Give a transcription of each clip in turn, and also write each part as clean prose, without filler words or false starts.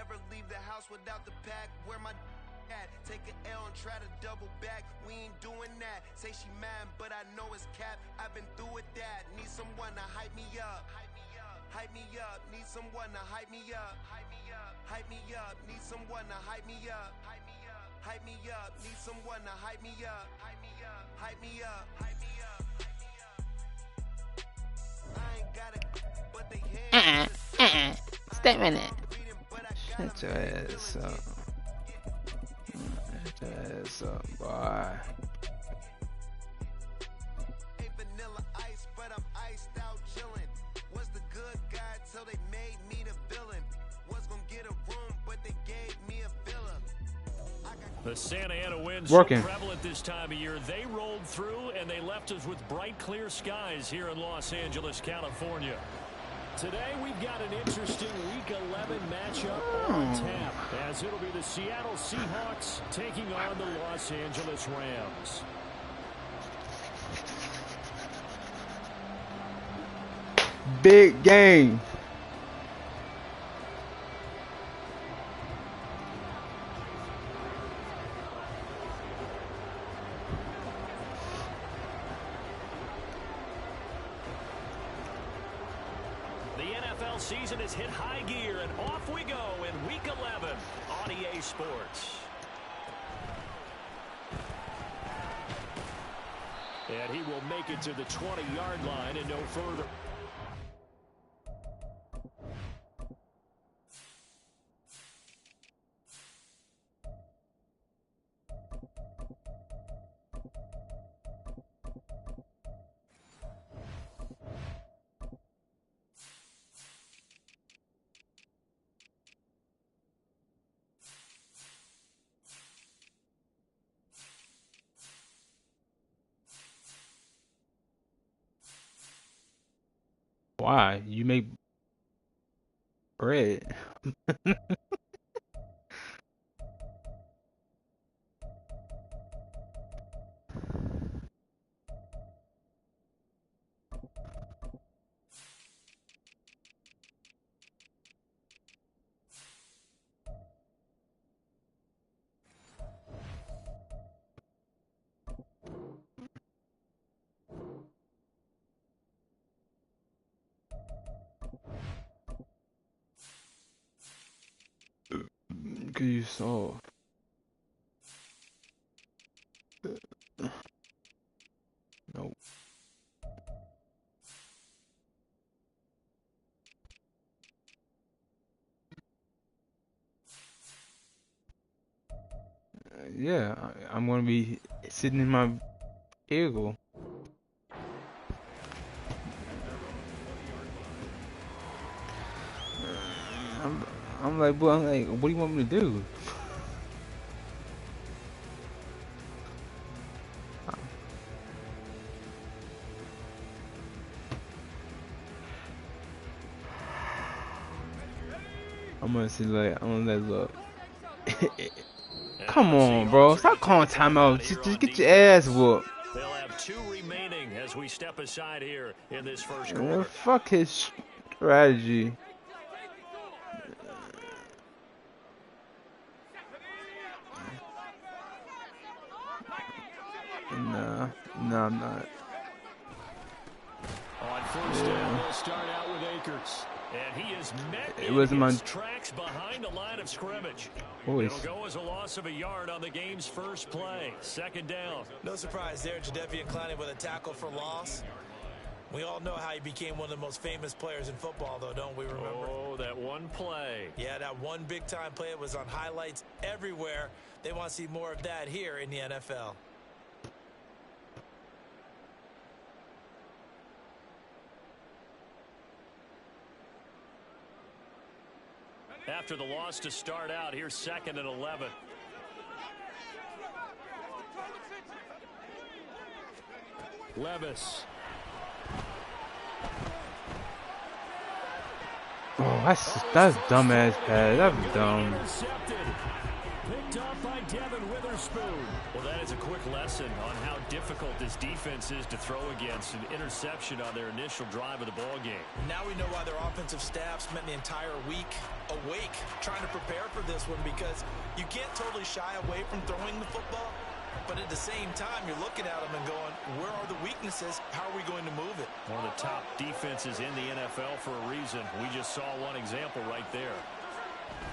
never leave the house without the pack. Where my at? Take an L and try to double back. We ain't doing that. Say she mad, but I know it's cap. I've been through with that. Need someone to hype me up. Hype me up. Need someone to hype me up. Hype me up. Hype me up. Need someone to hype me up. Hype me up. Hype me up. Need someone to hype me up. Hype me up. Hype me up. Hype me up. I ain't got it, but they hands. Stay a minute. Shut your ass up. Shut your ass up, boy. Hey, vanilla ice, but I'm iced out chillin'. Was the good guy till they made me the villain. Was gonna get a room, but they gave me a villa. The Santa Ana winds Working. so prevalent this time of year. They rolled through and they left us with bright, clear skies here in Los Angeles, California. Today we've got an interesting Week 11 matchup on tap, as it'll be the Seattle Seahawks taking on the Los Angeles Rams. Big game. Season has hit high gear, and off we go in Week 11 on EA Sports. And he will make it to the 20-yard line and no further. Why? You make bread. Could you solve? Nope. Yeah, I'm gonna be sitting in my vehicle. I'm like, boy, I'm like, what do you want me to do? I'm gonna see, like, I'm gonna look. Come on, bro. Stop calling timeout. Just get your ass whooped. They'll have 2 remaining as we step aside here in this first quarter. Fuck his strategy. Nah, I'm not. On first down, they'll start out with Akers. And he is met It wasn't my tracks behind the line of scrimmage. voice. It'll go as a loss of a yard on the game's first play. Second down. No surprise there, Jadeveon Clowney with a tackle for loss. We all know how he became one of the most famous players in football, though, don't we remember? Oh, that one play. Yeah, that one big-time play. It was on highlights everywhere. They want to see more of that here in the NFL. After the loss to start out, here's 2nd and 11. Levis. Oh, that's dumbass pass. That's dumb. picked up by Devin Witherspoon. Well, that is a quick lesson on how difficult this defense is to throw against. An interception on their initial drive of the ball game. Now we know why their offensive staff spent the entire week awake trying to prepare for this one, because you can't totally shy away from throwing the football. But at the same time, you're looking at them and going, where are the weaknesses? How are we going to move it? One of the top defenses in the NFL for a reason. We just saw one example right there.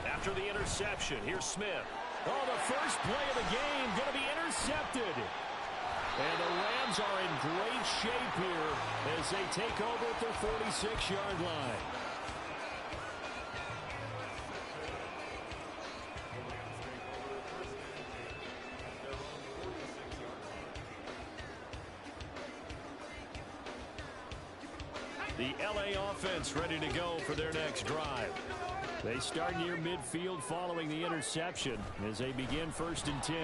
After the interception, here's Smith. Oh, the first play of the game going to be intercepted. And the Rams are in great shape here as they take over at their 46-yard line. The LA offense ready to go for their next drive. They start near midfield following the interception as they begin 1st and 10.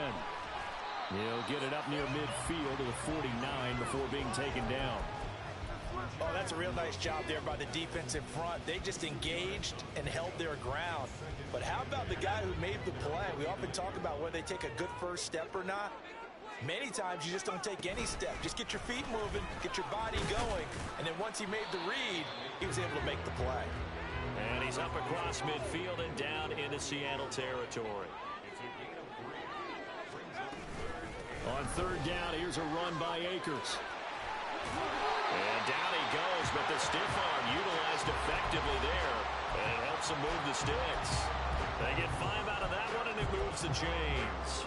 He'll get it up near midfield to the 49 before being taken down. Oh, that's a real nice job there by the defense in front. They just engaged and held their ground. But how about the guy who made the play? We often talk about whether they take a good first step or not. Many times you just don't take any step. Just get your feet moving, get your body going, and then once he made the read, he was able to make the play. And he's up across midfield and down into Seattle territory. On 3rd down, here's a run by Akers. And down he goes, but the stiff arm utilized effectively there. And it helps him move the sticks. They get 5 out of that one, and it moves the chains.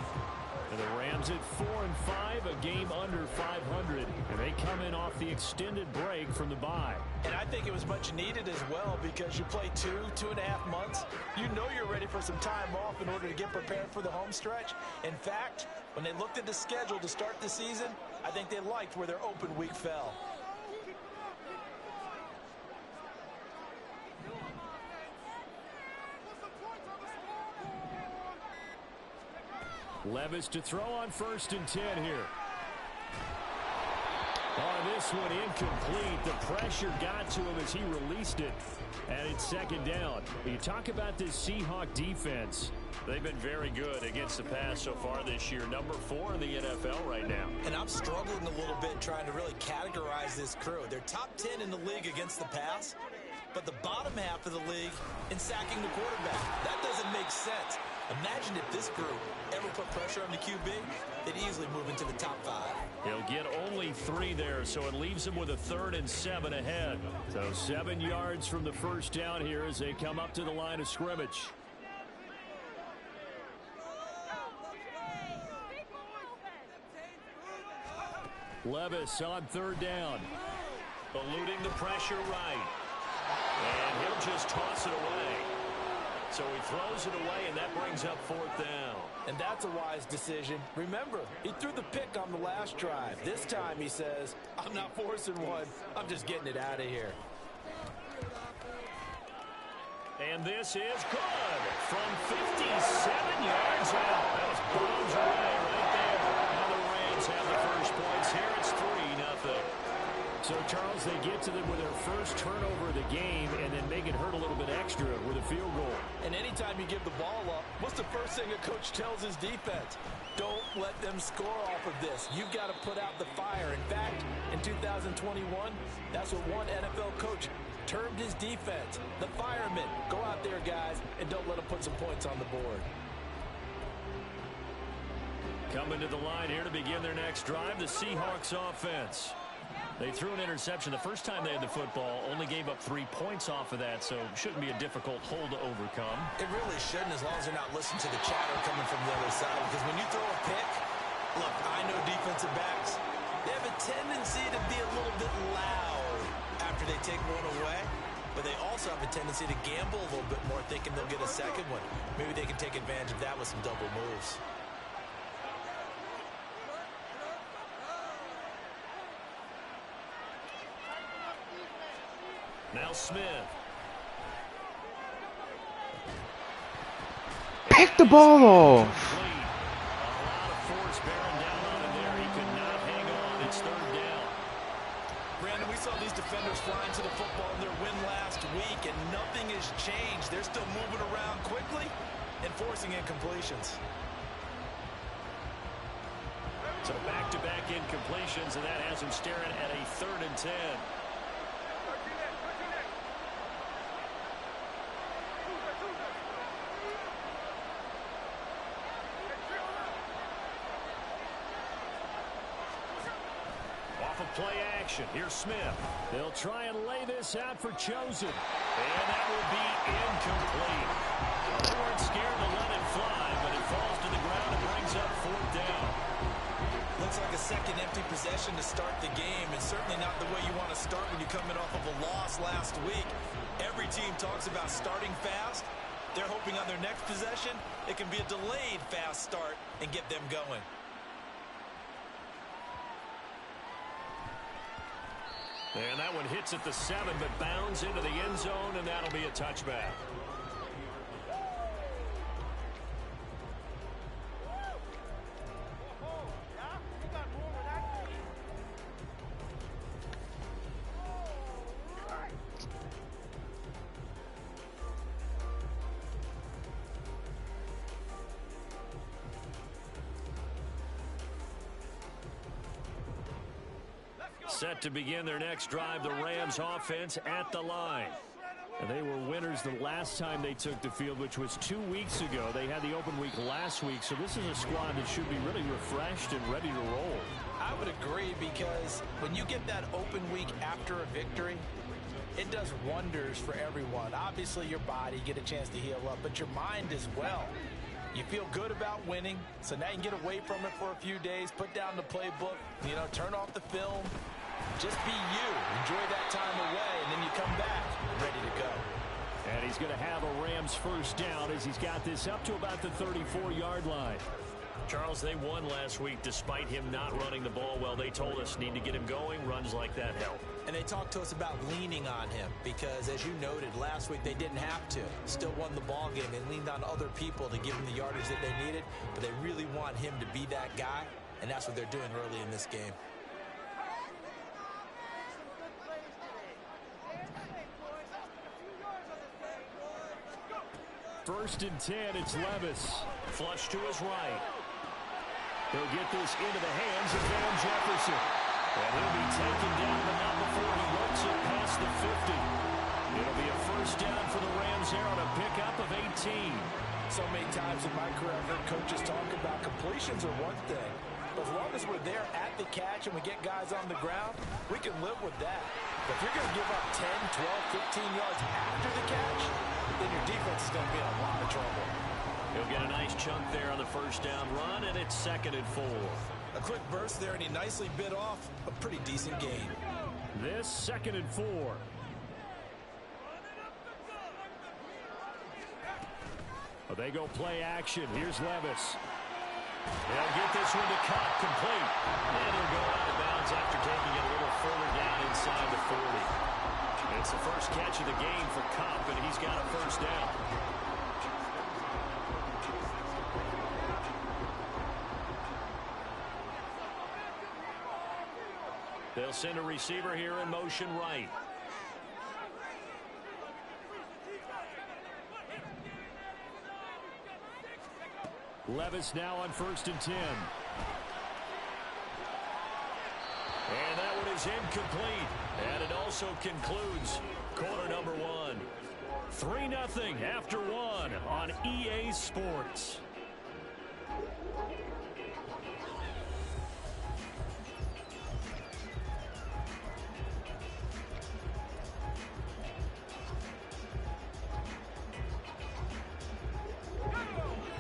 And the Rams at 4-5, a game under 500. And they come in off the extended break from the bye. And I think it was much needed as well, because you play 2.5 months. You know you're ready for some time off in order to get prepared for the home stretch. In fact, when they looked at the schedule to start the season, I think they liked where their open week fell. Levis to throw on 1st and 10 here. Oh, this one incomplete. The pressure got to him as he released it. And it's 2nd down. You talk about this Seahawk defense. They've been very good against the pass so far this year. Number 4 in the NFL right now. And I'm struggling a little bit trying to really categorize this crew. They're top 10 in the league against the pass, but the bottom half of the league in sacking the quarterback. That doesn't make sense. Imagine if this group ever put pressure on the QB, they'd easily move into the top 5. He'll get only 3 there, so it leaves him with a 3rd and 7 ahead. So 7 yards from the first down here as they come up to the line of scrimmage. Levis on 3rd down. Eluding the pressure right. And he'll just toss it away. So he throws it away, and that brings up 4th down. And that's a wise decision. Remember, he threw the pick on the last drive. This time he says, I'm not forcing one. I'm just getting it out of here. And this is good. From 57 yards out. That was bombs away right there. Now the Rams have the first points here. It's 3-0. So, Charles, they get to them with their first turnover of the game and then make it hurt a little bit extra with a field goal. And anytime you give the ball up, what's the first thing a coach tells his defense? Don't let them score off of this. You've got to put out the fire. In fact, in 2021, that's what one NFL coach termed his defense. The firemen. Go out there, guys, and don't let them put some points on the board. Coming to the line here to begin their next drive, the Seahawks offense. They threw an interception the first time they had the football, only gave up 3 points off of that, so shouldn't be a difficult hole to overcome. It really shouldn't, as long as they're not listening to the chatter coming from the other side, because when you throw a pick, look, I know defensive backs, they have a tendency to be a little bit loud after they take one away, but they also have a tendency to gamble a little bit more, thinking they'll get a second one. Maybe they can take advantage of that with some double moves. Now Smith. Pick the ball off. A lot of force bearing down on him there. He could not hang on. It's 3rd down. Brandon, we saw these defenders flying to the football in their win last week, and nothing has changed. They're still moving around quickly, and forcing incompletions. So back-to-back incompletions, and that has him staring at a 3rd and 10. Off of play action, here's Smith. They'll try and lay this out for Chosen. And that will be incomplete. They weren't scared to let it fly, but it falls to the ground and brings up 4th down. Looks like a second empty possession to start the game, and certainly not the way you want to start when you're coming off of a loss last week. Every team talks about starting fast. They're hoping on their next possession it can be a delayed fast start and get them going. And that one hits at the 7, but bounds into the end zone, and that'll be a touchback. Set to begin their next drive, the Rams offense at the line. And they were winners the last time they took the field, which was 2 weeks ago. They had the open week last week, so this is a squad that should be really refreshed and ready to roll. I would agree, because when you get that open week after a victory, it does wonders for everyone. Obviously, your body, get a chance to heal up, but your mind as well. You feel good about winning, so now you can get away from it for a few days, put down the playbook, turn off the film. Just be you. Enjoy that time away, and then you come back ready to go. And he's going to have a Rams 1st down as he's got this up to about the 34-yard line. Charles, they won last week despite him not running the ball well. They told us need to get him going. Runs like that help. And they talked to us about leaning on him because, as you noted, last week they didn't have to. Still won the ball game. They leaned on other people to give him the yardage that they needed, but they really want him to be that guy, and that's what they're doing early in this game. First and 10, it's Levis. Flush to his right. He'll get this into the hands of Van Jefferson. And he'll be taken down, but not before he works it past the 50. It'll be a 1st down for the Rams there on a pickup of 18. So many times in my career, I've heard coaches talk about completions are one thing. But as long as we're there at the catch and we get guys on the ground, we can live with that. But if you're going to give up 10, 12, 15 yards after the catch, then your defense is going to be in a lot of trouble. He'll get a nice chunk there on the 1st down run, and it's 2nd and 4. A quick burst there, and he nicely bit off a pretty decent gain. This 2nd and 4. Well, they go play action. Here's Levis. They'll get this one to Cup, complete. And he'll go out of bounds after taking it a little further down inside the 40. It's the first catch of the game for Cup, and he's got a 1st down. They'll send a receiver here in motion right. Levis now on 1st and 10. And that one is incomplete. And it also concludes quarter number 1. 3-0 after 1 on EA Sports.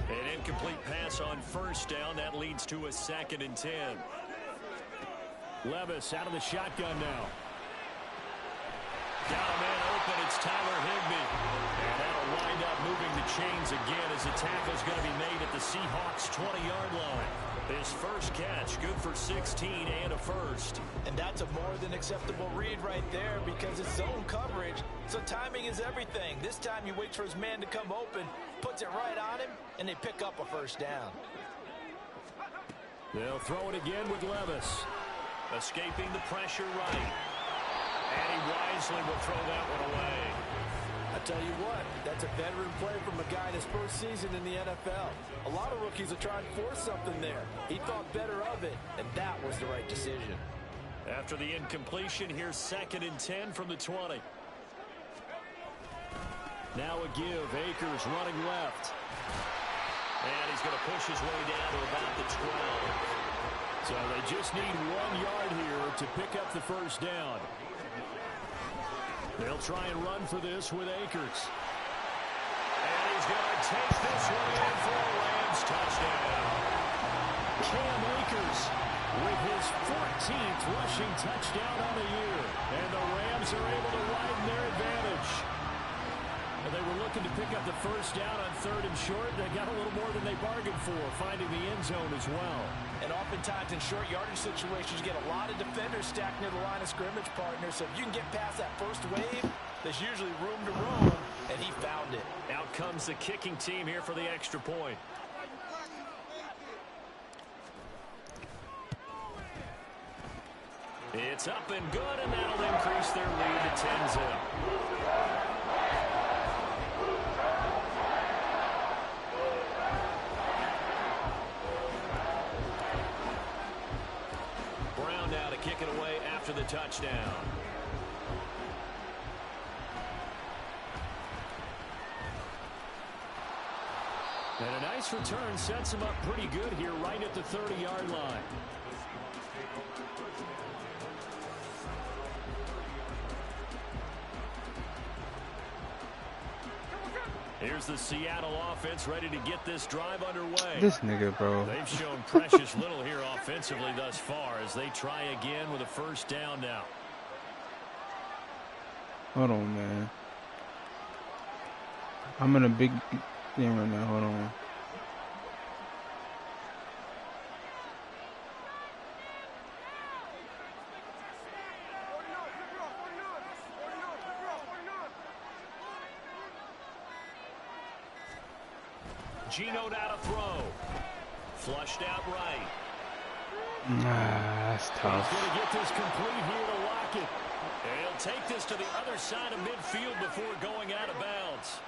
An incomplete pass on 1st down. That leads to a 2nd and 10. Levis out of the shotgun now. Got a man open. It's Tyler Higbee. And that'll wind up moving the chains again as the tackle's going to be made at the Seahawks' 20-yard line. His first catch, good for 16 and a 1st. And that's a more than acceptable read right there because it's zone coverage, so timing is everything. This time he waits for his man to come open, puts it right on him, and they pick up a 1st down. They'll throw it again with Levis. Escaping the pressure right. And he wisely will throw that one away. I Tell you what, that's a veteran play from a guy in his first season in the NFL. A lot of rookies are trying to force something there. He thought better of it, and that was the right decision. After the incompletion, here's 2nd and 10 from the 20. Now a give. Akers running left. And he's going to push his way down to about the 12. So they just need 1 yard here to pick up the first down. They'll try and run for this with Akers. And he's going to take this one in for a Rams touchdown. Cam Akers with his 14th rushing touchdown on the year. And the Rams are able to widen their advantage. And they were looking to pick up the first down on 3rd and short. They got a little more than they bargained for, finding the end zone as well. And oftentimes in short yardage situations, you get a lot of defenders stacked near the line of scrimmage, partner. So if you can get past that first wave, there's usually room to roam, and he found it. Out comes the kicking team here for the extra point. It's up and good, and that'll increase their lead to 10-zip. Brown now to kick it away after the touchdown. And a nice return sets him up pretty good here right at the 30-yard line. Here's the Seattle offense ready to get this drive underway. This nigga, bro. They've shown precious little here offensively thus far as they try again with a first down now. Hold on, man. I'm in a big thing right now. Hold on. Gino now to throw. Flushed out right. That's tough. He's going to get this complete here to lock it. And he'll take this to the other side of midfield before going out of bounds.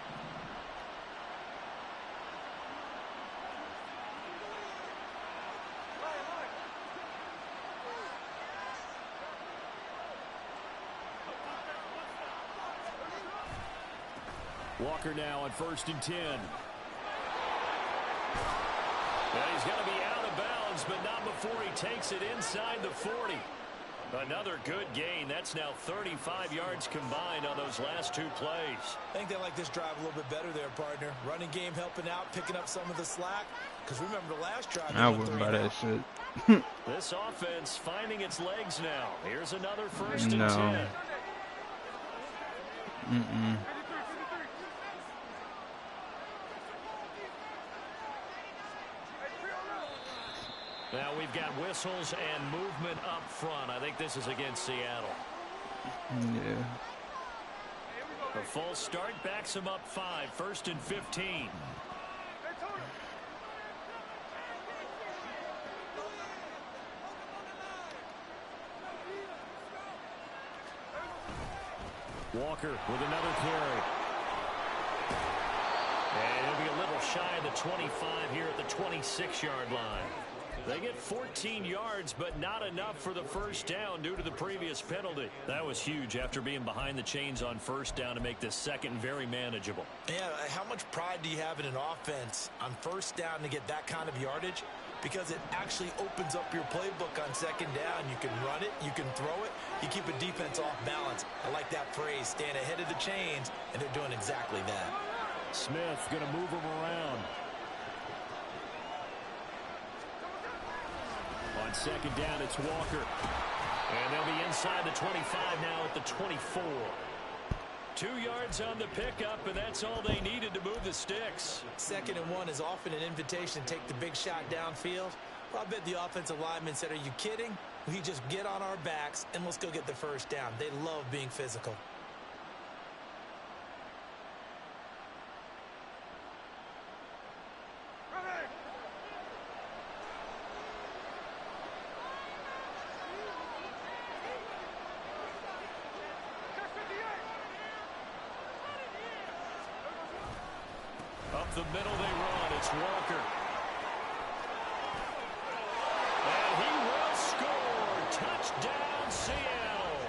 Walker now on 1st and 10. And he's going to be out of bounds, but not before he takes it inside the 40. Another good gain. That's now 35 yards combined on those last 2 plays. I think they like this drive a little bit better there, partner. Running game helping out, picking up some of the slack. Because remember the last drive. I wouldn't buy that shit. This offense finding its legs now. Here's another 1st and 10. Now we've got whistles and movement up front. I think this is against Seattle. Yeah. The false start backs him up 5. 1st and 15. Walker with another carry. And he'll be a little shy of the 25 here at the 26-yard line. They get 14 yards, but not enough for the first down due to the previous penalty. That was huge after being behind the chains on first down to make this second very manageable. Yeah, how much pride do you have in an offense on first down to get that kind of yardage? Because it actually opens up your playbook on second down. You can run it, you can throw it, you keep a defense off balance. I like that phrase, stand ahead of the chains, and they're doing exactly that. Smith going to move him around. On second down, it's Walker. And they'll be inside the 25 now at the 24. 2 yards on the pickup, and that's all they needed to move the sticks. 2nd and 1 is often an invitation to take the big shot downfield. Well, I bet the offensive lineman said, are you kidding? We just get on our backs, and let's go get the first down. They love being physical. the middle they run. It's Walker. And he will score. Touchdown, Seattle.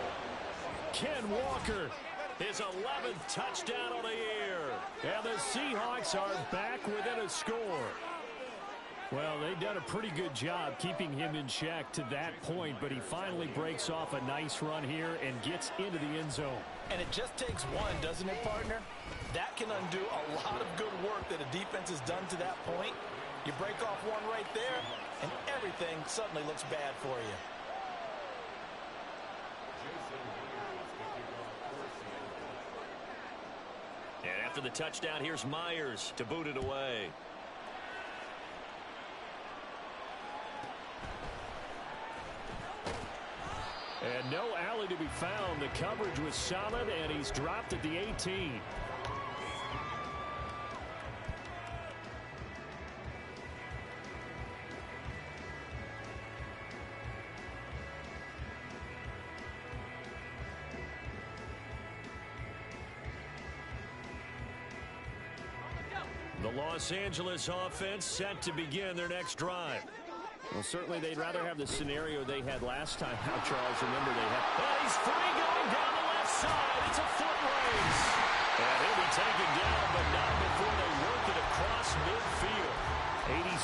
Ken Walker, his 11th touchdown of the year. And the Seahawks are back within a score. Well, they've done a pretty good job keeping him in check to that point, but he finally breaks off a nice run here and gets into the end zone. And it just takes one, doesn't it, partner? That can undo a lot of good work that a defense has done to that point. You break off one right there, and everything suddenly looks bad for you. And after the touchdown, here's Myers to boot it away. And no alley to be found. The coverage was solid, and he's dropped at the 18. The Los Angeles offense set to begin their next drive. Well, certainly they'd rather have the scenario they had last time out, Charles. Remember, they have... And he's free going down the left side. It's a foot race. And he'll be taken down, but not before they work it across midfield.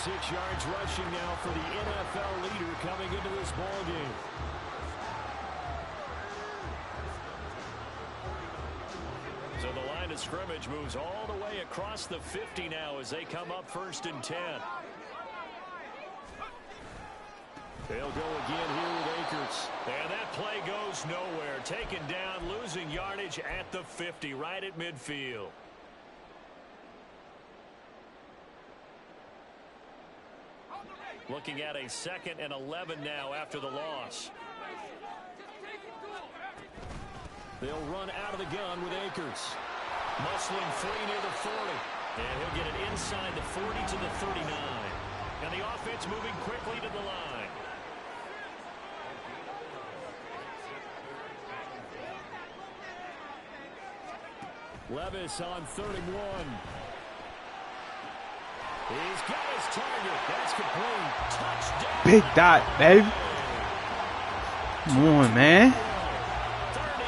86 yards rushing now for the NFL leader coming into this ballgame. So the line of scrimmage moves all the way across the 50 now as they come up 1st and 10. They'll go again here with Akers. And that play goes nowhere. Taken down, losing yardage at the 50, right at midfield. Looking at a 2nd and 11 now after the loss. They'll run out of the gun with Akers. Muscling free near the 40. And he'll get it inside the 40 to the 39. And the offense moving quickly to the line. Levis on 3rd and 1. He's got his target. That's complete. Touchdown. Big dot, baby. Come on, man. 39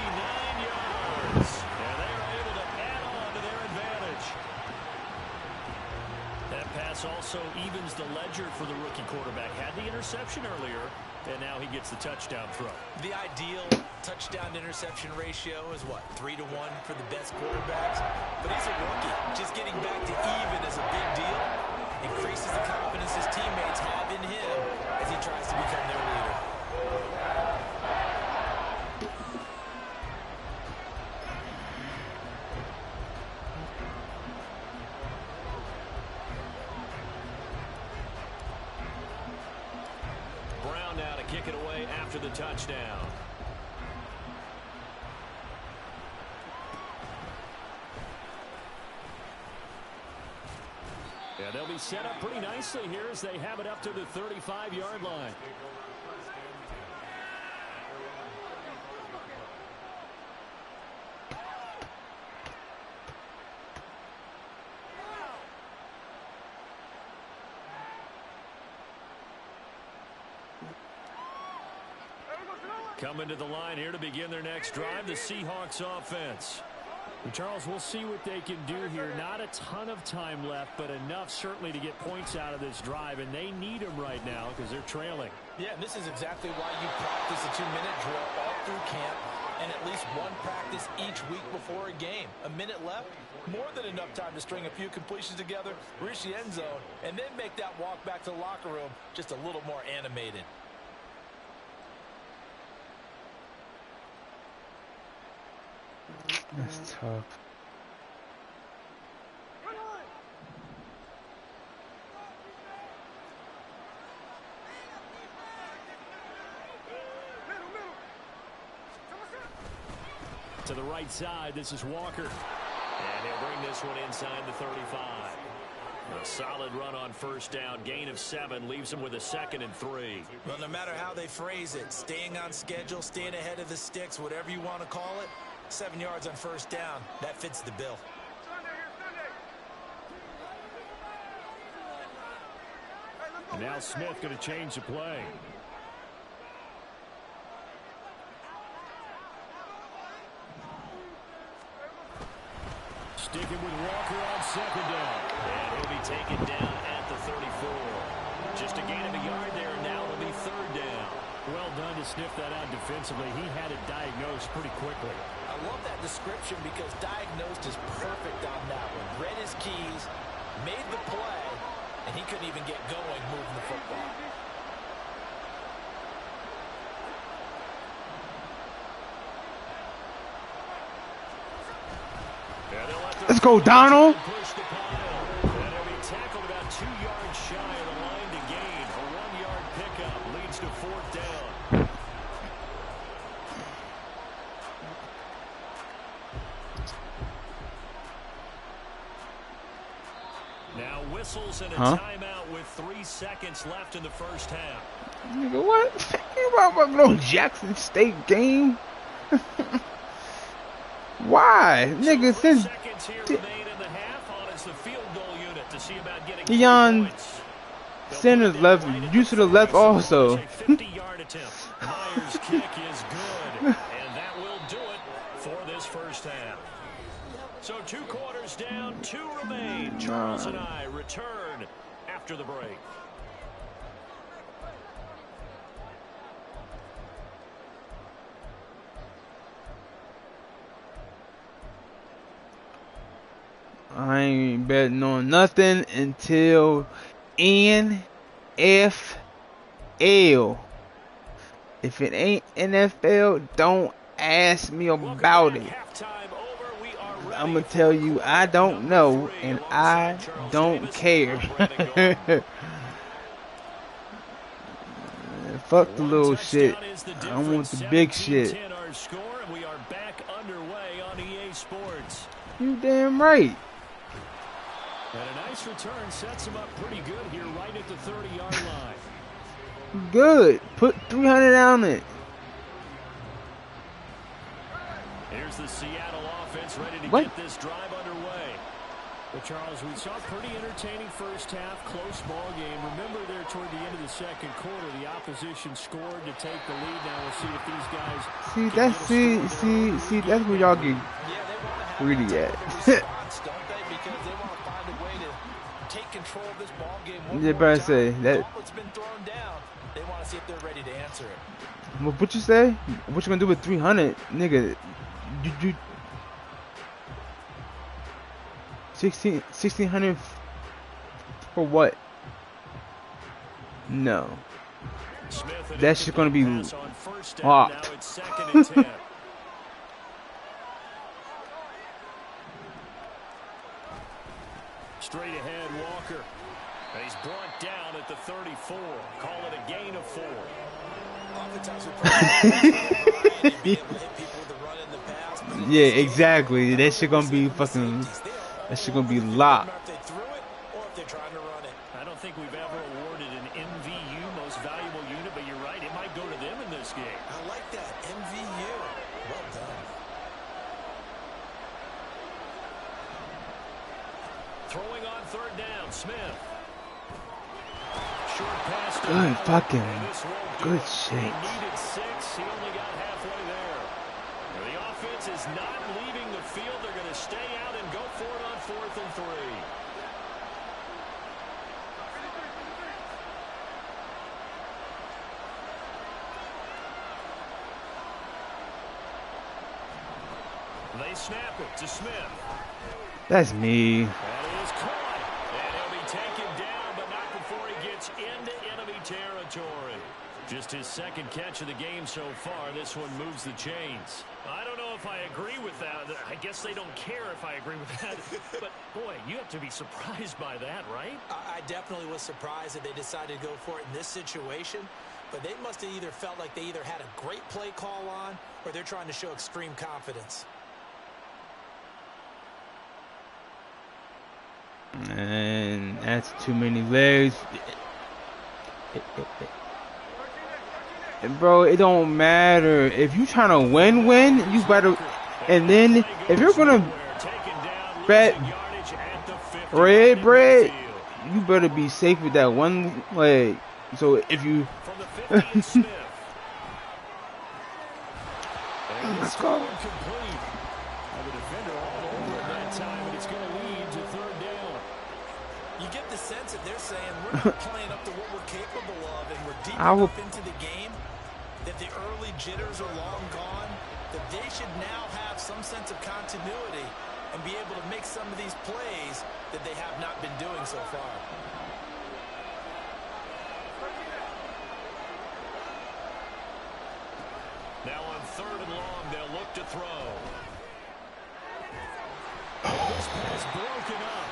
yards. And they are able to add on to their advantage. That pass also evens the ledger for the rookie quarterback. Had the interception earlier, and now he gets the touchdown throw. The ideal touchdown-interception ratio is what, 3-1 for the best quarterbacks? But he's a rookie. Just getting back to even is a big deal. Increases the confidence his teammates have in him as he tries to become their leader. Brown now to kick it away after the touchdown. Yeah, they'll be set up pretty nicely here as they have it up to the 35-yard line. Coming to the line here to begin their next drive, the Seahawks offense. And Charles, we'll see what they can do here. Not a ton of time left, but enough certainly to get points out of this drive, and they need them right now because they're trailing. Yeah, and this is exactly why you practice a 2-minute drill all through camp and at least one practice each week before a game. A minute left, more than enough time to string a few completions together, reach the end zone, and then make that walk back to the locker room just a little more animated. That's tough. To the right side, this is Walker. And he'll bring this one inside the 35. A solid run on 1st down. Gain of 7 leaves him with a 2nd and 3. Well, no matter how they phrase it, staying on schedule, staying ahead of the sticks, whatever you want to call it, 7 yards on 1st down. That fits the bill. And now Smith going to change the play. Sticking with Walker on second down. And he'll be taken down at the 34. Just a gain of a yard there, and now it'll be third down. Well done to sniff that out defensively. He had it diagnosed pretty quickly. I love that description because diagnosed is perfect on that one. Read his keys, made the play, and he couldn't even get going moving the football. Let's go, Donald. And he'll be tackled about 2 yards shy of the line to gain. A 1-yard pickup leads to fourth down. Now whistles and a timeout with 3 seconds left in the first half. Nigga, what? You about no Jackson State game? Why, nigga? Since Deion Sanders left, you should have left also. 50-yard attempt. Myers' kick is good, and that will do it for this first half. So 2 quarters down, 2 remain. Charles and I return after the break. I ain't betting on nothing until NFL. If it ain't NFL, don't ask me about it. I'm gonna tell you I don't know and I don't care. Fuck the little shit. I want the big shit. You damn right. And a nice return sets him up pretty good here right at the 30-yard line. Good. Put 300 on it. Here's the Seattle offense ready to get this drive underway. Well, Charles, we saw a pretty entertaining first half, close ball game. Remember there toward the end of the second quarter, the opposition scored to take the lead. Now we'll see if these guys see that's where y'all get greedy at. Take control of this ball game. Yeah, better say that. It's been thrown down. They want to see if they're ready to answer it. What you say? What you gonna do with 300, nigga? You 1600 for what? No. That shit's gonna be locked. Straight ahead, Walker. And he's brought down at the 34. Call it a gain of 4. Yeah, exactly. That shit gonna be fucking. That shit gonna be locked. I don't think we've ever awarded an MVU, most valuable unit, but you're right. It might go to them in this game. I like that. MVU. Well done. Throwing on third down, Smith. Short pass. Good fucking. Good shit. He needed 6. He only got halfway there. The offense is not leaving the field. They're going to stay out and go for it on 4th and 3. They snap it to Smith. That's me. That is caught. And he'll be taken down, but not before he gets into enemy territory. Just his second catch of the game so far. This one moves the chains. I don't know if I agree with that. I guess they don't care if I agree with that. But, boy, you have to be surprised by that, right? I definitely was surprised that they decided to go for it in this situation. But they must have either felt like they either had a great play call on or they're trying to show extreme confidence. And that's too many legs. Bro, it don't matter. If you trying to win, you better. And then if you're gonna bet red bread, you better be safe with that one leg. So if you From the 50, it's Smith. And let's go. Complete. The defender all over it that time, and it's going to lead to third down. You get the sense that they're saying we're not playing up to what we're capable of, and we're deep enough into the game that the early jitters are long gone, that they should now have some sense of continuity and be able to make some of these plays that they have not been doing so far. Now on third and long, they'll look to throw. This pass broken up.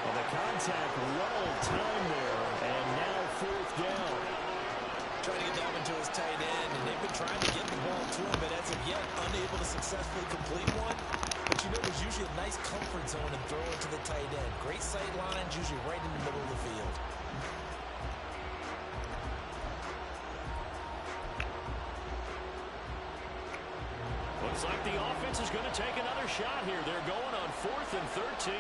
Well, the contact well timed there, and now fourth down. Trying to get that one to his tight end, and they've been trying to get the ball to him, but as of yet, unable to successfully complete one. But you know, there's usually a nice comfort zone in throwing to the tight end. Great sight lines, usually right in the middle of the field. Looks like the offense is going to take another shot here. They're going on 4th and 13.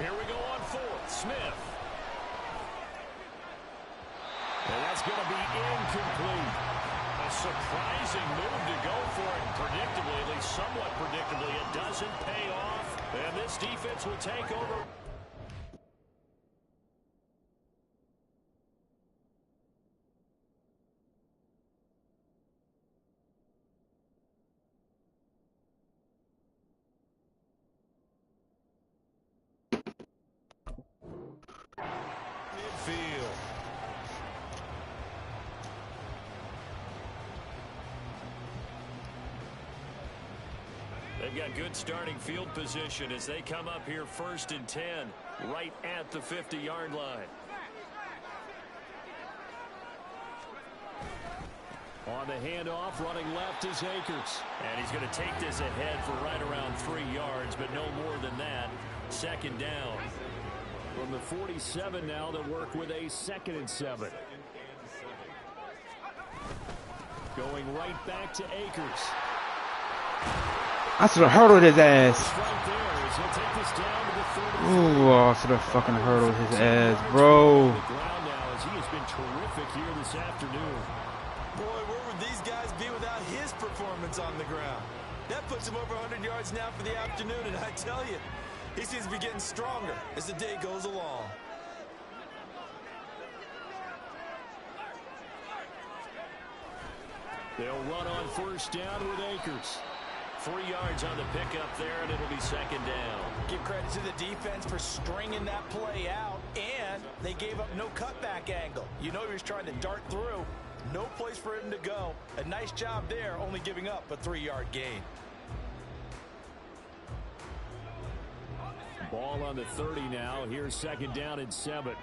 Here we go on 4th. Smith. And that's going to be incomplete. A surprising move to go for it. Predictably, at least somewhat predictably, it doesn't pay off. And this defense will take over. Midfield. They've got good starting field position as they come up here 1st and 10, right at the 50-yard line. On the handoff, running left is Akers. And he's going to take this ahead for right around 3 yards, but no more than that. 2nd down. From the 47 now, they'll work with a 2nd and 7. Going right back to Akers. I should have hurdled his ass. Right there as he'll take this down to the 30. Ooh, I should have fucking hurdled his ass, bro. The ground now as he has been terrific here this afternoon. Boy, where would these guys be without his performance on the ground? That puts him over 100 yards now for the afternoon, and I tell you, he seems to be getting stronger as the day goes along. They'll run on 1st down with Akers. 3 yards on the pickup there, and it'll be 2nd down. Give credit to the defense for stringing that play out, and they gave up no cutback angle. You know he was trying to dart through. No place for him to go. A nice job there, only giving up a 3-yard gain. Ball on the 30 now. Here's 2nd down and 7.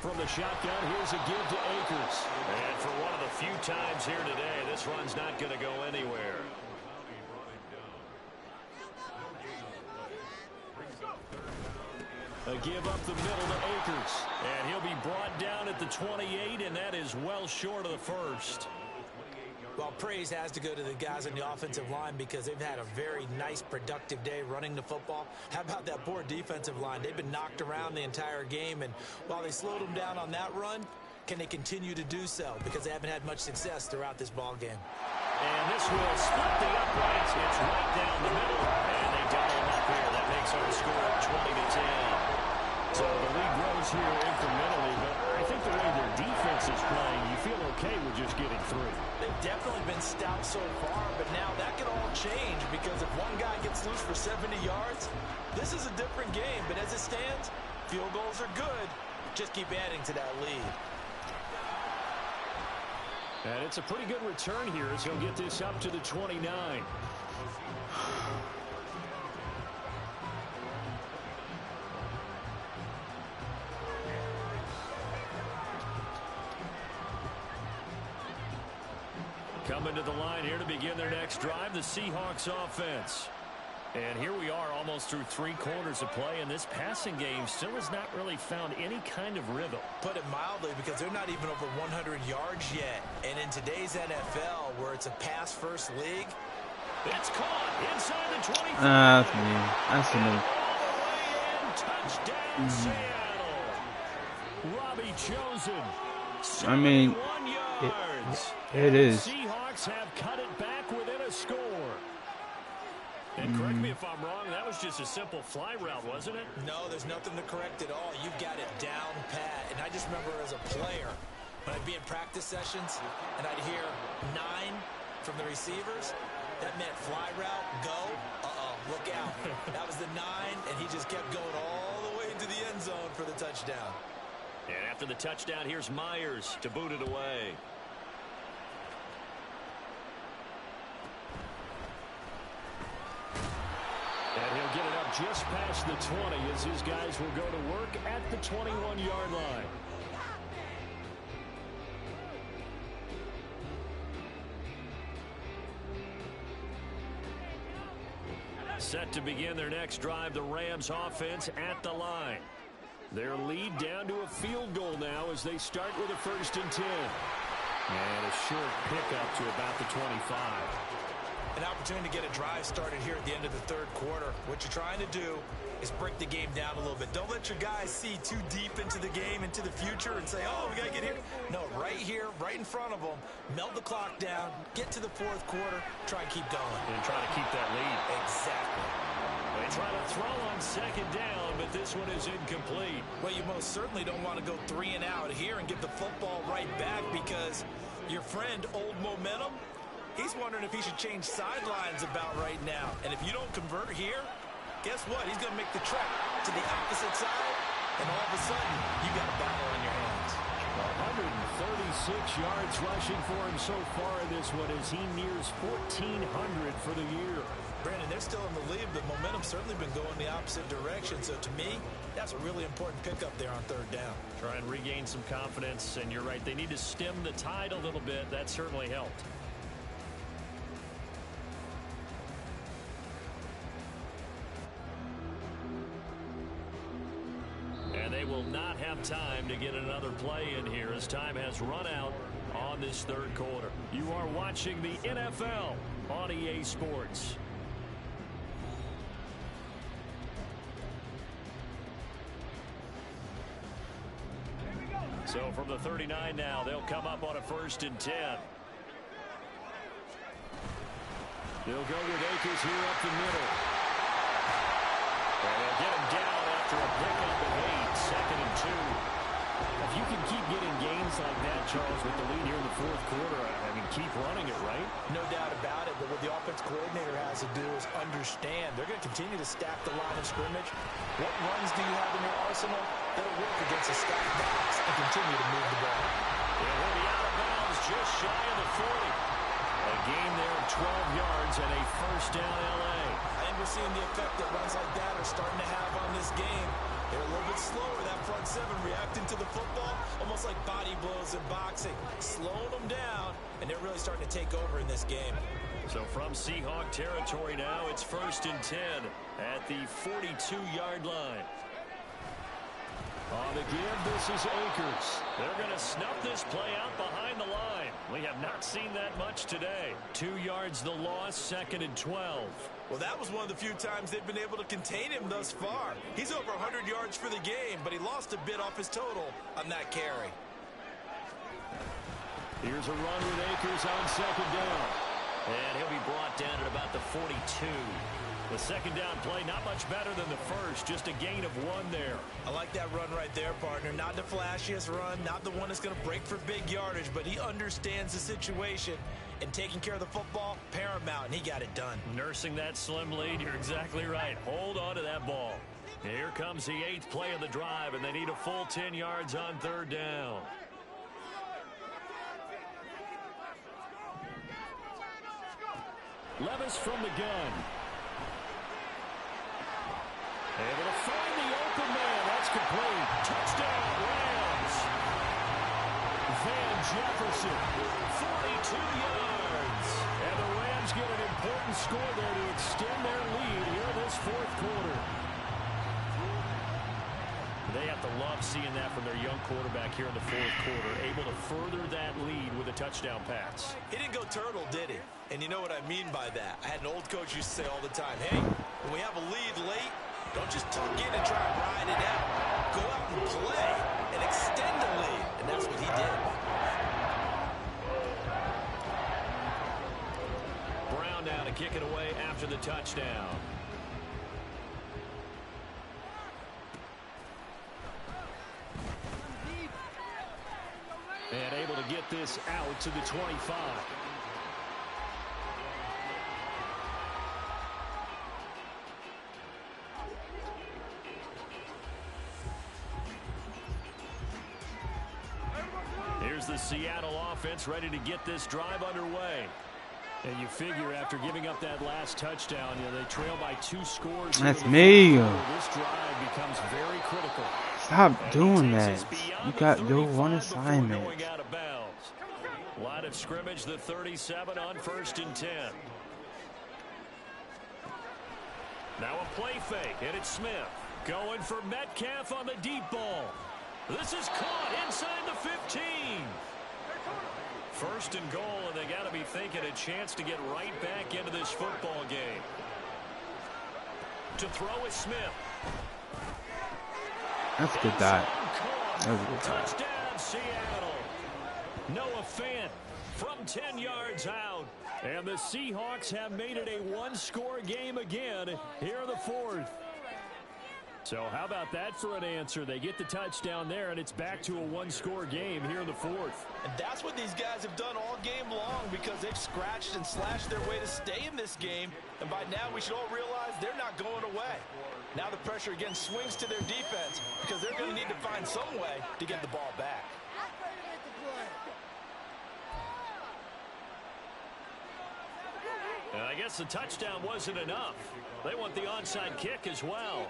From the shotgun, here's a give to Akers. And for one of the few times here today, this run's not going to go anywhere. A give up the middle to Akers. And he'll be brought down at the 28, and that is well short of the 1st. Well, praise has to go to the guys on the offensive line because they've had a very nice, productive day running the football. How about that poor defensive line? They've been knocked around the entire game, and while they slowed them down on that run, can they continue to do so? Because they haven't had much success throughout this ball game. And this will split the uprights. It's right down the middle, and they double them up here. That makes our score 20-10. So the lead grows here incrementally, but I think the way their defense is playing, you feel okay with just getting through. They've definitely been stout so far, but now that could all change because if one guy gets loose for 70 yards, this is a different game. But as it stands, field goals are good. Just keep adding to that lead. And it's a pretty good return here as he'll get this up to the 29. Coming to the line here to begin their next drive, the Seahawks offense. And here we are almost through 3 quarters of play, and this passing game still has not really found any kind of rhythm. Put it mildly, because they're not even over 100 yards yet. And in today's NFL, where it's a pass-first league, it's caught inside the 25. That's me. That's me. Touchdown, Seattle. Robbie Chosen. I mean, it is. Seahawks have cut it back within a score. And correct me if I'm wrong, that was just a simple fly route, wasn't it? No, there's nothing to correct at all. You've got it down pat. And I just remember as a player, when I'd be in practice sessions and I'd hear 9 from the receivers, that meant fly route, go, look out. That was the 9, and he just kept going all the way into the end zone for the touchdown. And after the touchdown, here's Myers to boot it away. And he'll get it up just past the 20 as his guys will go to work at the 21-yard line. Set to begin their next drive, the Rams offense at the line. Their lead down to a field goal now as they start with a 1st and 10. And a short pickup to about the 25. An opportunity to get a drive started here at the end of the 3rd quarter. What you're trying to do is break the game down a little bit. Don't let your guys see too deep into the game, into the future, and say, oh, we got to get here. No, right here, right in front of them, melt the clock down, get to the 4th quarter, try and keep going. And try to keep that lead. Exactly. They try to throw on 2nd down, but this one is incomplete. Well, you most certainly don't want to go 3 and out here and give the football right back, because your friend, Old Momentum, he's wondering if he should change sidelines about right now. And if you don't convert here, guess what? He's going to make the trek to the opposite side, and all of a sudden, you got a battle on your hands. 136 yards rushing for him so far in this one as he nears 1,400 for the year. Brandon, they're still in the lead, but momentum's certainly been going the opposite direction. So to me, that's a really important pickup there on 3rd down. Try and regain some confidence, and you're right, they need to stem the tide a little bit. That certainly helped. And they will not have time to get another play in here as time has run out on this 3rd quarter. You are watching the NFL on EA Sports. So from the 39 now, they'll come up on a 1st and 10. They'll go with Akers here up the middle. And they'll get him down after a pickup of 8, 2nd and 2. If you can keep getting gains like that, Charles, with the lead here in the 4th quarter, I mean, keep running it, right? No doubt about it, but what the offense coordinator has to do is understand they're going to continue to stack the line of scrimmage. What runs do you have in your arsenal? They'll work against a stacked box and continue to move the ball. It will be out of bounds just shy of the 40. A gain there of 12 yards and a 1st down L.A. I think we're seeing the effect that runs like that are starting to have on this game. They're a little bit slower, that front 7, reacting to the football, almost like body blows in boxing, slowing them down, and they're really starting to take over in this game. So from Seahawk territory now, it's 1st and 10 at the 42-yard line. On the give, this is Akers. They're going to snuff this play out behind the line. We have not seen that much today. 2 yards the loss, 2nd and 12. Well, that was one of the few times they've been able to contain him thus far. He's over 100 yards for the game, but he lost a bit off his total on that carry. Here's a run with Akers on 2nd down. And he'll be brought down at about the 42. The 2nd down play, not much better than the 1st, just a gain of 1 there. I like that run right there, partner. Not the flashiest run, not the one that's going to break for big yardage, but he understands the situation, and taking care of the football, paramount, and he got it done. Nursing that slim lead, you're exactly right. Hold on to that ball. Here comes the 8th play of the drive, and they need a full 10 yards on 3rd down. Levis from the gun. Able to find the open man. That's complete. Touchdown, Rams. Van Jefferson, 42 yards. And the Rams Rams get an important score there to extend their lead here in this fourth quarter. They have to love seeing that from their young quarterback here in the fourth quarter, able to further that lead with a touchdown pass. He didn't go turtle, did he? And you know what I mean by that. I had an old coach used to say all the time, hey, when we have a lead late, don't just tuck in and try to ride it out. Go out and play and extend the lead. And that's what he did. Brown now to kick it away after the touchdown. And able to get this out to the 25. Here's the Seattle offense ready to get this drive underway. And you figure after giving up that last touchdown, they trail by 2 scores. That's me. This drive becomes very critical. Stop doing that. You got your one assignment. Line of scrimmage, the 37 on 1st and 10. Now a play fake, and it's Smith. Going for Metcalf on the deep ball. This is caught inside the 15. 1st and goal, and they got to be thinking a chance to get right back into this football game. To throw is Smith. That's a good dive. That was a good dive. Touchdown, Seattle. Noah Fant from 10 yards out. And the Seahawks have made it a 1-score game again here in the fourth. So how about that for an answer? They get the touchdown there, and it's back to a 1-score game here in the fourth. And that's what these guys have done all game long because they've scratched and slashed their way to stay in this game. And by now, we should all realize they're not going away. Now the pressure again swings to their defense because they're going to need to find some way to get the ball back. And I guess the touchdown wasn't enough. They want the onside kick as well.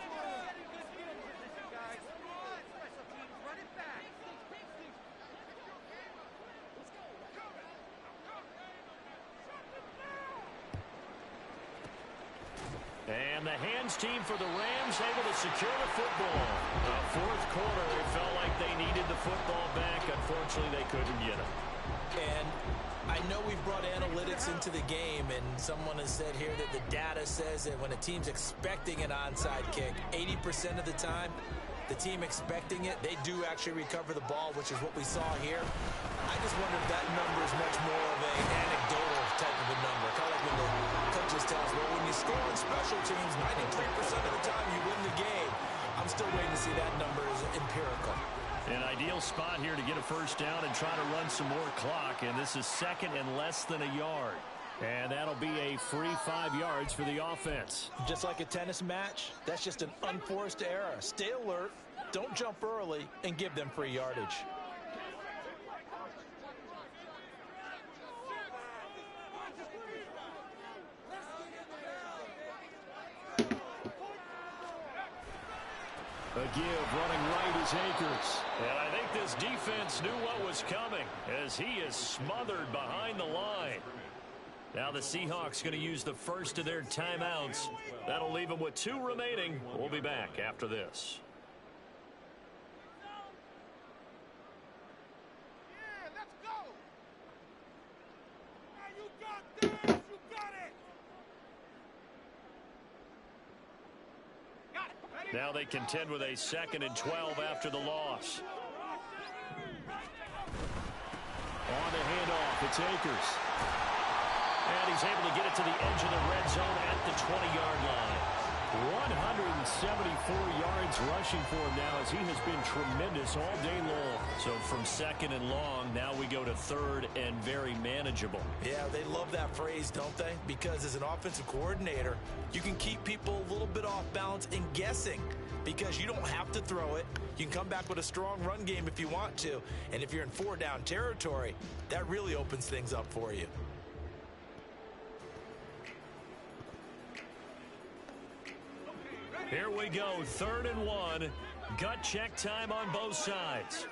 And the hands team for the Rams able to secure the football. Fourth quarter, they felt like they needed the football back. Unfortunately, they couldn't get it. And I know we've brought analytics into the game, and someone has said here that the data says that when a team's expecting an onside kick, 80% of the time, the team expecting it, they do actually recover the ball, which is what we saw here. I just wonder if that number is much more of an anecdotal type of a number. Kind of like when the coaches tell us, well, when you score on special teams, 93% of the time you win the game. I'm still waiting to see that number is empirical. An ideal spot here to get a first down and try to run some more clock. And this is 2nd and less than a yard. And that'll be a free 5 yards for the offense. Just like a tennis match, that's just an unforced error. Stay alert, don't jump early, and give them free yardage. A give running right is Akers. And I think this defense knew what was coming as he is smothered behind the line. Now the Seahawks going to use the first of their timeouts. That'll leave them with 2 remaining. We'll be back after this. Now they contend with a 2nd and 12 after the loss. On the handoff, it's Akers. And he's able to get it to the edge of the red zone at the 20-yard line. 174 yards rushing for him now as he has been tremendous all day long. So from 2nd and long, now we go to 3rd and very manageable. Yeah, they love that phrase, don't they? Because as an offensive coordinator, you can keep people a little bit off balance and guessing because you don't have to throw it. You can come back with a strong run game if you want to. And if you're in 4-down territory, that really opens things up for you. Here we go, 3rd and 1. Gut check time on both sides.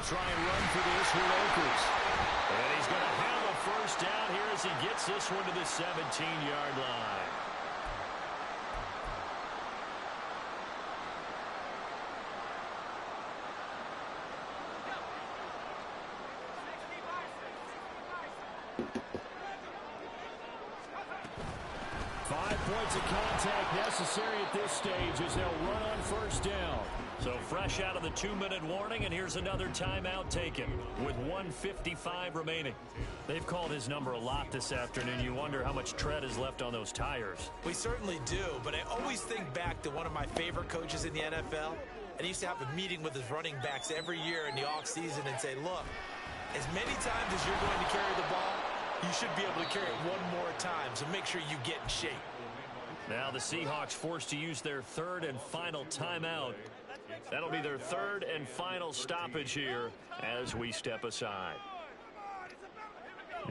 They'll try and run for this with Akers. And he's going to have a first down here as he gets this one to the 17-yard line. Points of contact necessary at this stage as they'll run on first down. So fresh out of the 2-minute warning, and here's another timeout taken with 1:55 remaining. They've called his number a lot this afternoon. You wonder how much tread is left on those tires. We certainly do, but I always think back to one of my favorite coaches in the NFL. And he used to have a meeting with his running backs every year in the offseason and say, look, as many times as you're going to carry the ball, you should be able to carry it one more time, so make sure you get in shape. Now the Seahawks forced to use their third and final timeout. That'll be their third and final stoppage here as we step aside.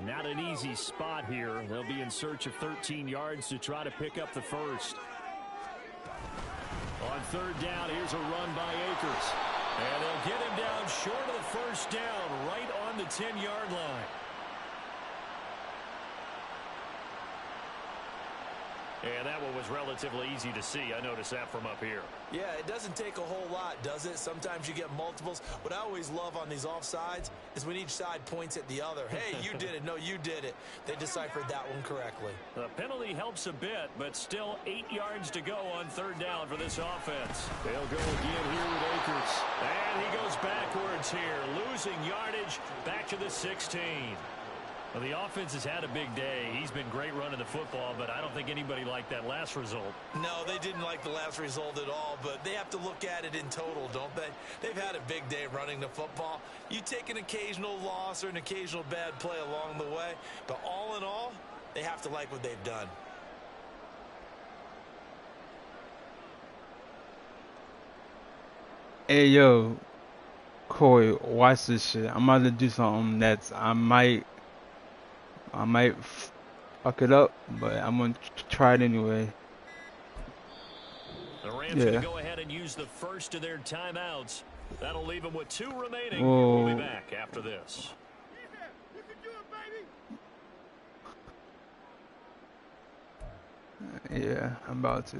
Not an easy spot here. They'll be in search of 13 yards to try to pick up the first. On third down, here's a run by Akers. And they'll get him down short of the first down, right on the 10-yard line. And that one was relatively easy to see. I noticed that from up here. Yeah, it doesn't take a whole lot, does it? Sometimes you get multiples. What I always love on these offsides is when each side points at the other. Hey, you did it. No, you did it. They deciphered that one correctly. The penalty helps a bit, but still 8 yards to go on third down for this offense. They'll go again here with Akers. And he goes backwards here, losing yardage back to the 16. Well, the offense has had a big day. He's been great running the football, but I don't think anybody liked that last result. No, they didn't like the last result at all, but they have to look at it in total, don't they? They've had a big day running the football. You take an occasional loss or an occasional bad play along the way, but all in all, they have to like what they've done. Hey, yo, Corey, watch this shit. I'm about to do something that's I might fuck it up, but I'm gonna try it anyway. The Rams gonna go ahead and use the first of their timeouts. That'll leave them with 2 remaining. Whoa. We'll be back after this. Yeah, I'm about to.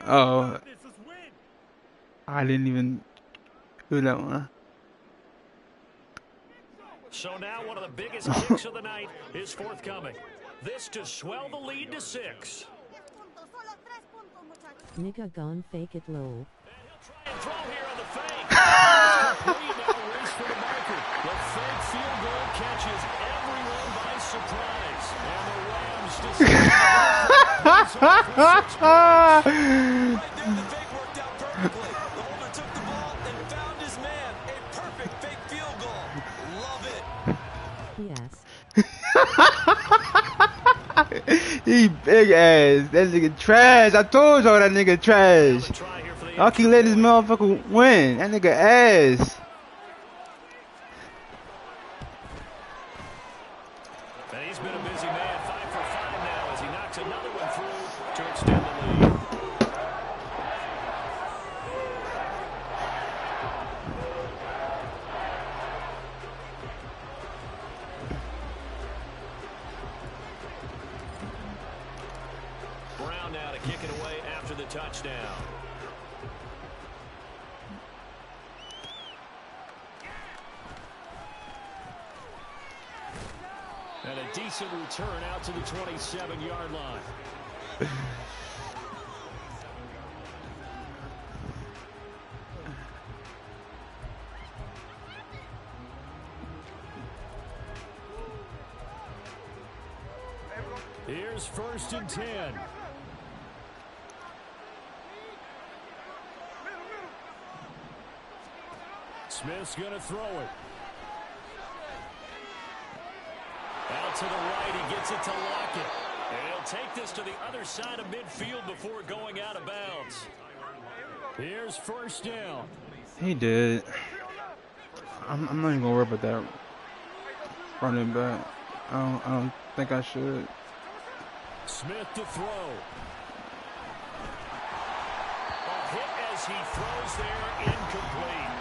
Oh, I didn't even do that one. So now one of the biggest kicks of the night is forthcoming. This to swell the lead to 6. Nigga gone fake it low. And he'll try and throw here on the fake. Now race for the marker. The fake field goal catches everyone by surprise. And the Rams decide right there, the fake worked out perfectly. The holder took the ball and found his man. A perfect fake field goal. Love it. Yes. He big ass. That nigga trash. I told y'all that nigga trash. Y'all keep letting this motherfucker win. That nigga ass. And he's been a busy man. 5 for 5 now as he knocks another one through to extend the lead. Brown now to kick it away after the touchdown. And a decent return out to the 27-yard line. Here's 1st and 10. Smith's going to throw it. Out to the right, he gets it to Lockett. And he'll take this to the other side of midfield before going out of bounds. Here's 1st down. He did. I'm not even gonna worry about that running back. I don't think I should. Smith to throw. He throws there, incomplete.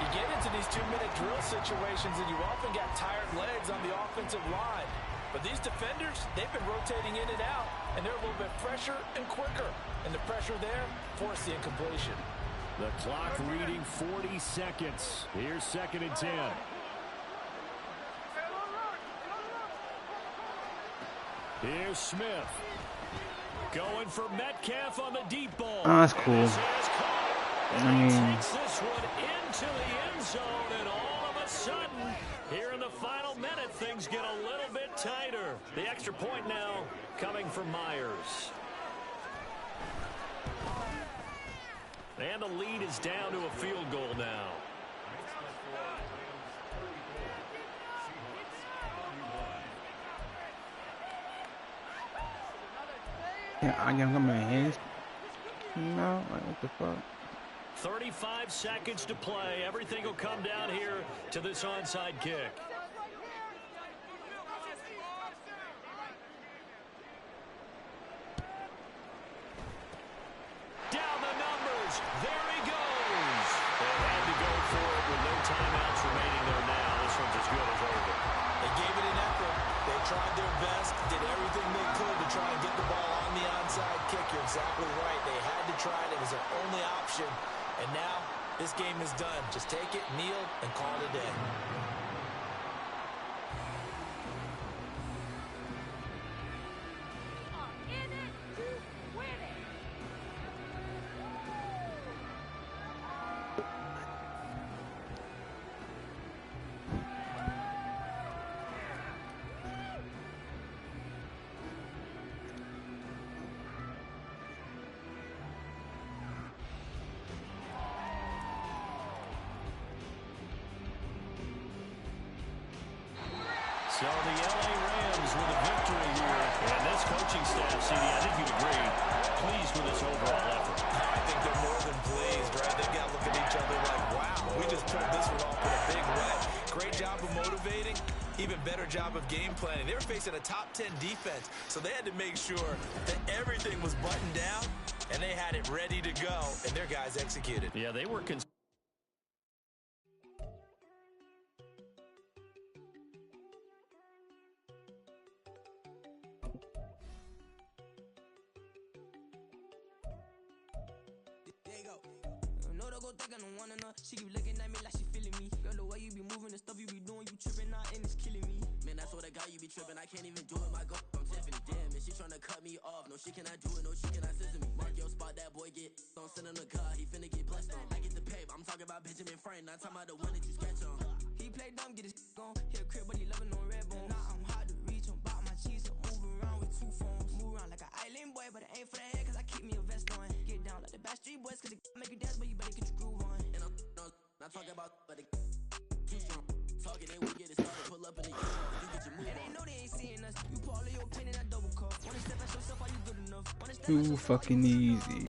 You get into these 2-minute drill situations and you often got tired legs on the offensive line. But these defenders, they've been rotating in and out, and they're a little bit fresher and quicker. And the pressure there forced the incompletion. The clock reading 40 seconds. Here's 2nd and 10. Here's Smith. Going for Metcalf on the deep ball. Oh, that's cool. I mean, Takes this one into the end zone, and all of a sudden, here in the final minute, things get a little bit tighter. The extra point now coming from Myers. And the lead is down to a field goal now. yeah, I got my hands. No, like, what the fuck? 35 seconds to play. Everything will come down here to this onside kick. Down the numbers. There he goes. They had to go for it with no timeouts remaining there now. This one's as good as over. They gave it an effort. They tried their best, did everything they could to try and get the ball on the onside kick. You're exactly right. They had to try it. It was their only option. And now, this game is done. Just take it, kneel, and call it a day. So the LA Rams with a victory here. And this coaching staff, CD, I think you'd agree, pleased with this overall effort. I think they're more than pleased, right? They got to look at each other like, wow, we just pulled this one off with a big win. Great job of motivating, even better job of game planning. They were facing a top 10 defense, so they had to make sure that everything was buttoned down, and they had it ready to go, and their guys executed. Yeah, they were She keep looking at me like she feeling me. Girl, the way you be moving, the stuff you be doing, you tripping out and it's killing me. Man, I swear to God, you be tripping. I can't even do it. My girl from Tiffany, damn, and she tryna cut me off. No, she cannot do it. No, she cannot scissor me. Mark your spot, that boy get on. Send him the car, he finna get blessed on. I get the paper. I'm talking about Benjamin Franklin. Not talking about the one that you sketch on. He play dumb, get his gone. He a crib, but he loving on red bone. Now I'm hard to reach. I'm about my cheese. I'm moving around with 2 phones. Move around like an island boy, but it ain't for the head, cause I keep me a vest on. Get down like the Backstreet Boys, cause it make you dance, but you better get your groove on. And I'm not talking about, but it too strong. Talking ain't we get it started. Pull up in the yard, you get your move on. And they know they ain't seeing us. You pour all of your pain in that double cup. Wanna step at yourself, are you good enough? Too fucking easy.